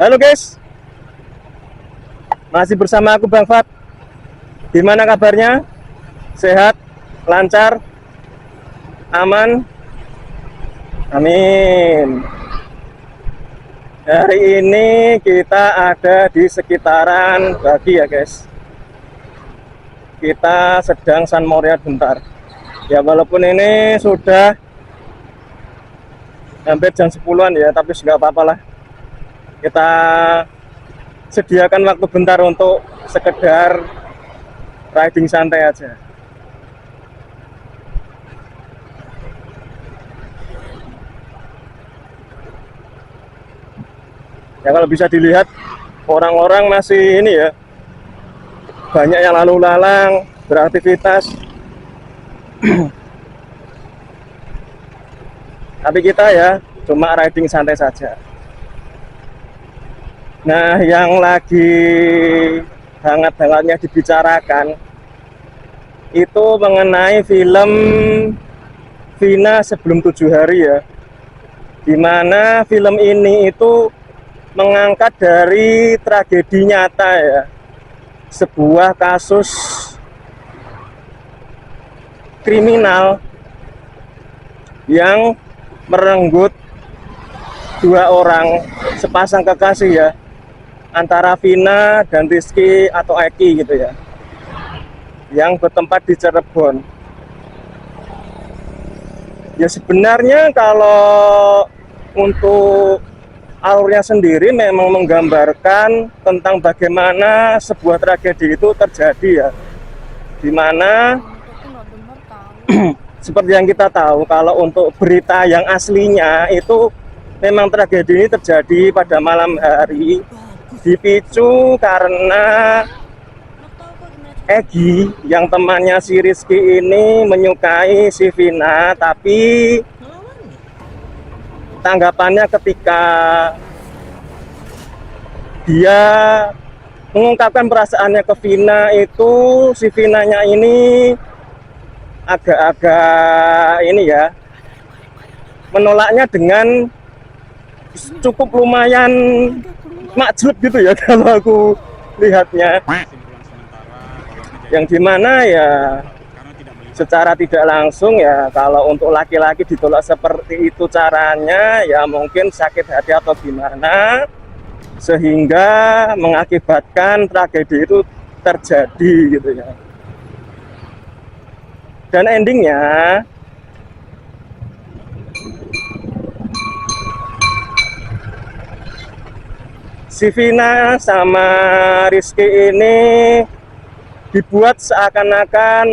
Halo guys, masih bersama aku Bang Fat. Gimana kabarnya? Sehat? Lancar? Aman? Amin. Hari ini kita ada di sekitaran Bagi ya guys. Kita sedang San Moria bentar. Ya walaupun ini sudah hampir jam 10-an ya, tapi nggak apa-apa lah. Kita sediakan waktu bentar untuk sekedar riding santai aja. Ya kalau bisa dilihat orang-orang masih ini ya, banyak yang lalu lalang beraktivitas. Tapi kita ya cuma riding santai saja. Nah, yang lagi hangat-hangatnya dibicarakan itu mengenai film Vina Sebelum 7 Hari ya, dimana film ini itu mengangkat dari tragedi nyata ya, sebuah kasus kriminal yang merenggut dua orang sepasang kekasih ya, antara Vina dan Rizky atau Eki gitu ya, yang bertempat di Cirebon. Ya sebenarnya kalau untuk alurnya sendiri memang menggambarkan tentang bagaimana sebuah tragedi itu terjadi ya, dimana seperti yang kita tahu kalau untuk berita yang aslinya itu memang tragedi ini terjadi pada malam hari, dipicu karena Egi yang temannya si Rizky ini menyukai si Vina, tapi tanggapannya ketika dia mengungkapkan perasaannya ke Vina itu, si Vinanya ini agak-agak ini ya, menolaknya dengan cukup lumayan makjub gitu ya kalau aku lihatnya, yang dimana ya secara tidak langsung ya, kalau untuk laki-laki ditolak seperti itu caranya ya mungkin sakit hati atau gimana sehingga mengakibatkan tragedi itu terjadi gitu ya. Dan endingnya si Vina sama Rizky ini dibuat seakan-akan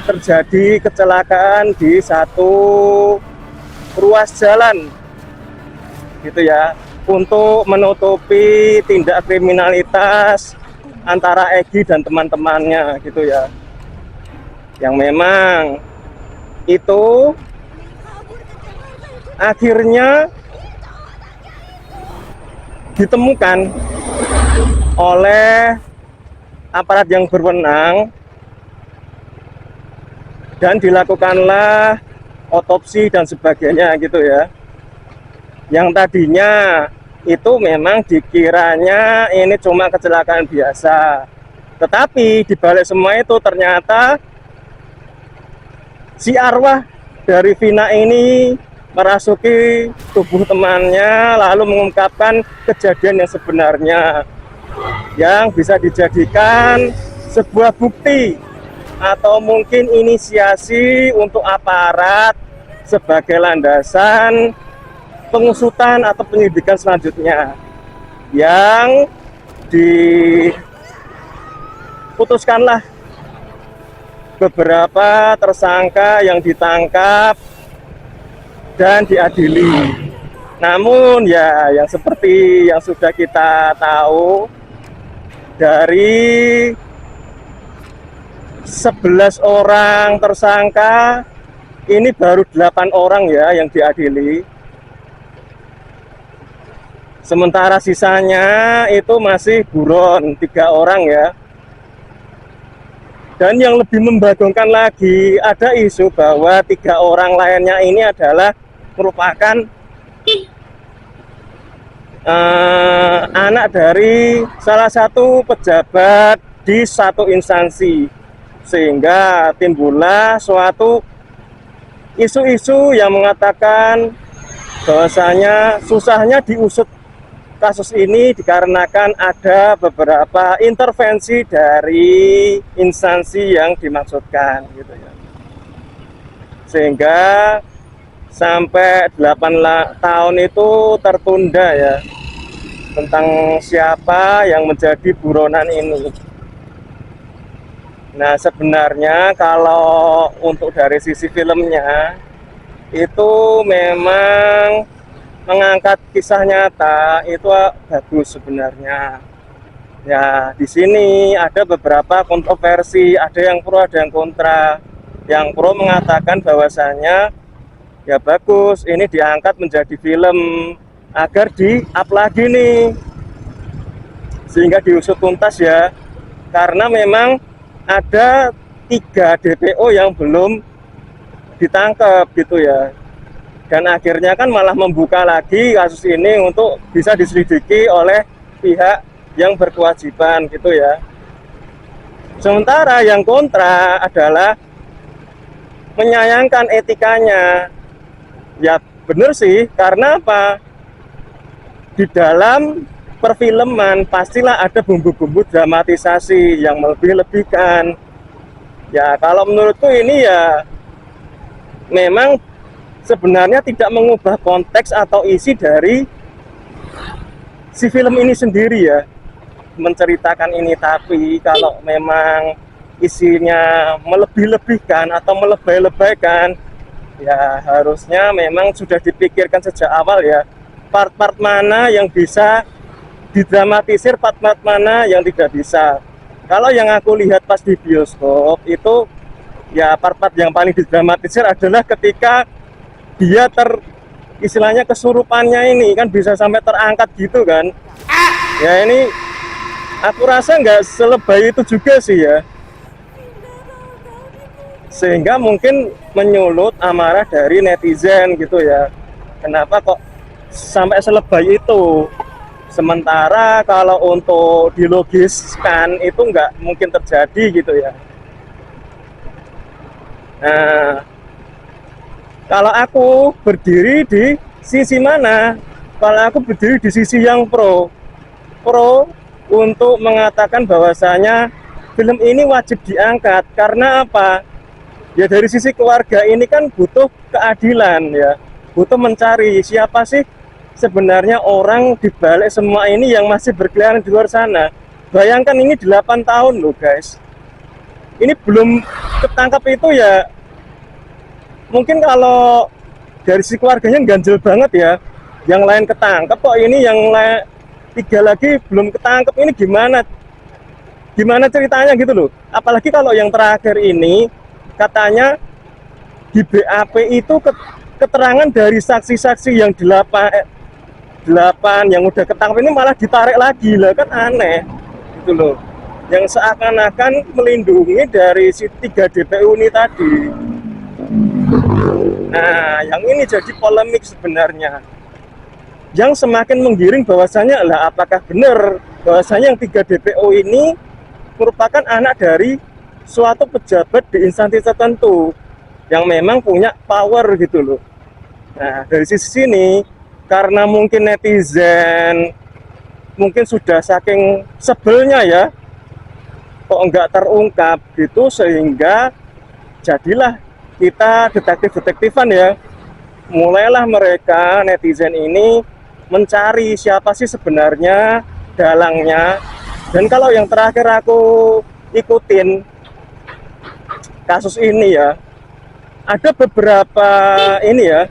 terjadi kecelakaan di satu ruas jalan gitu ya, untuk menutupi tindak kriminalitas antara Egi dan teman-temannya gitu ya, yang memang itu akhirnya ditemukan oleh aparat yang berwenang dan dilakukanlah otopsi dan sebagainya gitu ya, yang tadinya itu memang dikiranya ini cuma kecelakaan biasa, tetapi dibalik semua itu ternyata si arwah dari Vina ini merasuki tubuh temannya lalu mengungkapkan kejadian yang sebenarnya, yang bisa dijadikan sebuah bukti atau mungkin inisiasi untuk aparat sebagai landasan pengusutan atau penyidikan selanjutnya, yang diputuskanlah beberapa tersangka yang ditangkap dan diadili. Namun ya yang seperti yang sudah kita tahu, dari 11 orang tersangka ini baru 8 orang ya yang diadili, sementara sisanya itu masih buron 3 orang ya. Dan yang lebih membagongkan lagi, ada isu bahwa 3 orang lainnya ini adalah merupakan anak dari salah satu pejabat di satu instansi, sehingga timbullah suatu isu-isu yang mengatakan bahwasanya susahnya diusut kasus ini dikarenakan ada beberapa intervensi dari instansi yang dimaksudkan gitu ya, sehingga sampai 8 tahun itu tertunda ya, tentang siapa yang menjadi buronan ini. Nah, sebenarnya kalau untuk dari sisi filmnya itu memang mengangkat kisah nyata, itu bagus sebenarnya. Ya, di sini ada beberapa kontroversi, ada yang pro, ada yang kontra. Yang pro mengatakan bahwasanya ya bagus, ini diangkat menjadi film agar di-up lagi nih, sehingga diusut tuntas ya, karena memang ada 3 DPO yang belum ditangkap gitu ya, dan akhirnya kan malah membuka lagi kasus ini untuk bisa diselidiki oleh pihak yang berkewajiban gitu ya. Sementara yang kontra adalah menyayangkan etikanya. Ya bener sih, karena apa? Di dalam perfilman pastilah ada bumbu-bumbu dramatisasi yang melebih-lebihkan. Ya kalau menurutku ini ya memang sebenarnya tidak mengubah konteks atau isi dari si film ini sendiri ya, menceritakan ini. Tapi kalau memang isinya melebih-lebihkan atau melebay-lebaykan, ya harusnya memang sudah dipikirkan sejak awal ya, part-part mana yang bisa didramatisir, part-part mana yang tidak bisa. Kalau yang aku lihat pas di bioskop itu ya, part-part yang paling didramatisir adalah ketika dia istilahnya kesurupannya ini kan bisa sampai terangkat gitu kan ya. Ini aku rasa nggak selebay itu juga sih ya, sehingga mungkin menyulut amarah dari netizen gitu ya, kenapa kok sampai selebay itu. Sementara kalau untuk dilogiskan itu nggak mungkin terjadi gitu ya. Nah, kalau aku berdiri di sisi mana? Kalau aku berdiri di sisi yang pro untuk mengatakan bahwasanya film ini wajib diangkat. Karena apa? Ya dari sisi keluarga ini kan butuh keadilan ya, butuh mencari siapa sih sebenarnya orang dibalik semua ini yang masih berkeliaran di luar sana. Bayangkan ini 8 tahun loh guys, ini belum ketangkap itu ya. Mungkin kalau dari si keluarganya ganjel banget ya, yang lain ketangkep kok ini yang 3 lagi belum ketangkep, ini gimana ceritanya gitu loh. Apalagi kalau yang terakhir ini katanya di BAP itu keterangan dari saksi-saksi yang 8 yang udah ketangkep ini malah ditarik lagi lah, kan aneh gitu loh, yang seakan-akan melindungi dari si 3 DPU ini tadi. Nah, yang ini jadi polemik sebenarnya, yang semakin menggiring bahwasanya lah apakah benar bahwasanya yang 3 DPO ini merupakan anak dari suatu pejabat di instansi tertentu yang memang punya power gitu loh. Nah, dari sisi sini karena mungkin netizen mungkin sudah saking sebelnya ya kok enggak terungkap gitu, sehingga jadilah kita detektif-detektifan ya, mulailah mereka netizen ini mencari siapa sih sebenarnya dalangnya. Dan kalau yang terakhir aku ikutin kasus ini ya, ada beberapa ini ya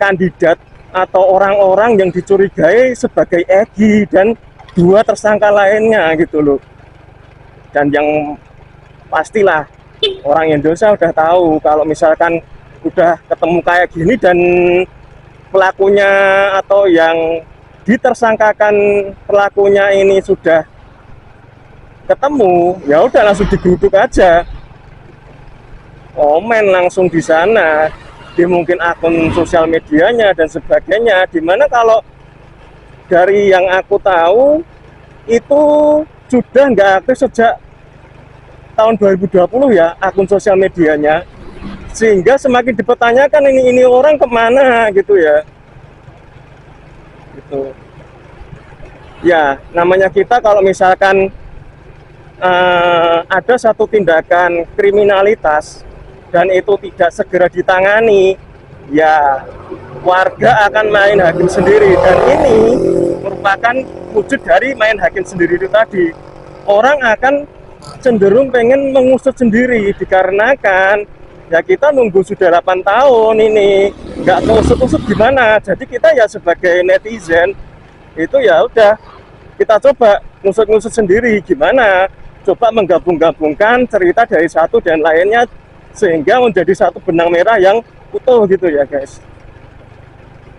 kandidat atau orang-orang yang dicurigai sebagai Egy dan 2 tersangka lainnya gitu loh. Dan yang pastilah orang Indonesia udah tahu kalau misalkan udah ketemu kayak gini dan pelakunya atau yang ditersangkakan pelakunya ini sudah ketemu, ya udah langsung digeruduk aja, komen langsung di sana, di mungkin akun sosial medianya dan sebagainya. Dimana kalau dari yang aku tahu itu sudah nggak aktif sejak tahun 2020 ya akun sosial medianya, sehingga semakin dipertanyakan ini orang kemana gitu ya, gitu ya. Namanya kita kalau misalkan ada satu tindakan kriminalitas dan itu tidak segera ditangani, ya warga akan main hakim sendiri, dan ini merupakan wujud dari main hakim sendiri itu tadi. Orang akan cenderung pengen mengusut sendiri, dikarenakan ya kita nunggu sudah 8 tahun ini nggak keusut-usut gimana. Jadi kita ya sebagai netizen itu ya udah kita coba ngusut-ngusut sendiri gimana, coba menggabung-gabungkan cerita dari satu dan lainnya sehingga menjadi satu benang merah yang utuh gitu ya guys.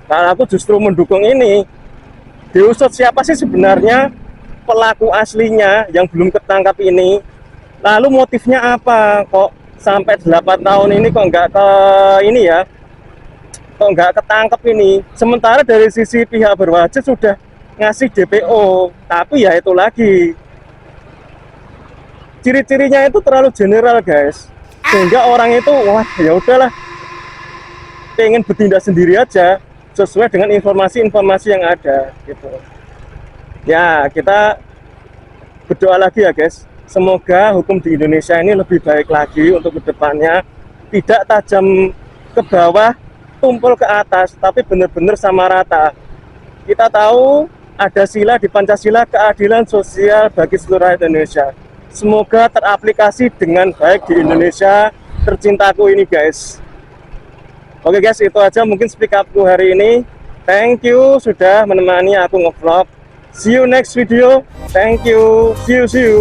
Nah, aku justru mendukung ini. Diusut siapa sih sebenarnya pelaku aslinya yang belum ketangkap ini. Lalu motifnya apa? Kok sampai 8 tahun ini kok nggak ke ini ya? Kok nggak ketangkep ini? Sementara dari sisi pihak berwajib sudah ngasih DPO, tapi ya itu lagi. Ciri-cirinya itu terlalu general guys, sehingga orang itu wah ya udahlah, pengen bertindak sendiri aja sesuai dengan informasi-informasi yang ada gitu ya. Kita berdoa lagi ya guys, semoga hukum di Indonesia ini lebih baik lagi untuk kedepannya, tidak tajam ke bawah tumpul ke atas, tapi benar-benar sama rata. Kita tahu ada sila di Pancasila, keadilan sosial bagi seluruh rakyat Indonesia. Semoga teraplikasi dengan baik di Indonesia tercintaku ini guys. Oke guys, itu aja mungkin speak upku hari ini. Thank you sudah menemani aku ngevlog. See you next video. Thank you. See you.